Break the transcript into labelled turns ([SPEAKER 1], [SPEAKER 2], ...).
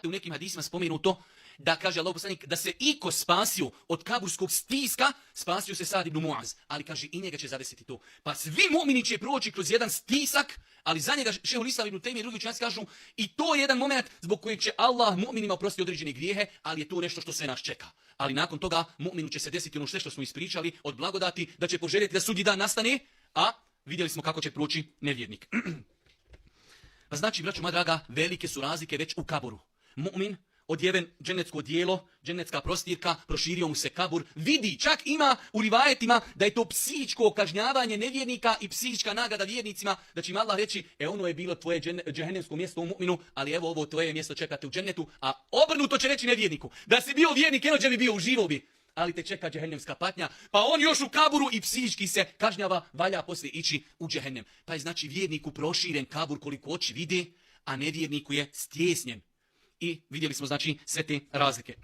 [SPEAKER 1] Čak u nekim hadisima spomenuto da kaže Allah poslanik da se iko spasio od kaburskog stiska, spasio se Sad ibn Muaz. Ali kaže i njega će zadesiti to. Pa svi mu'mini će proći kroz jedan stisak, ali za njega Šejhul Islam ibn Tejmije i drugi učenjaci kažu i to je jedan moment zbog kojeg će Allah mu'minima oprostiti određene grijehe, ali je to nešto što sve nas čeka. Ali nakon toga mu'minu će se desiti ono sve što smo ispričali od blagodati, da će poželjeti da sudnji dan nastane, a vidjeli smo kako će proći nevjernik. Pa znači, braćo moja draga, velike su razlike već u kaburu. Mu'min, odjeven dženecko odijelo, dženecka prostirka, proširio mu se kabur, vidi, čak ima u rivajetima da je to psihičko kažnjavanje nevjernika i psihička nagrada vjernicima, da će im Allah reći, ono je bilo tvoje džehennemsko mjesto u mu'minu, ali evo ovo tvoje mjesto čekate u džennetu, a obrnuto će reći nevjerniku. Da si bio vjernik, eno bi bio, uživo bi, ali te čeka džehennemska patnja, pa on još u kaburu i psihički se kažnjava, valja poslije ići u džehennem. Pa je znači vjerniku proširen kabur koliko oči vidi, a nevjerniku je stjesnjen. I vidjeli smo znači sve te razlike.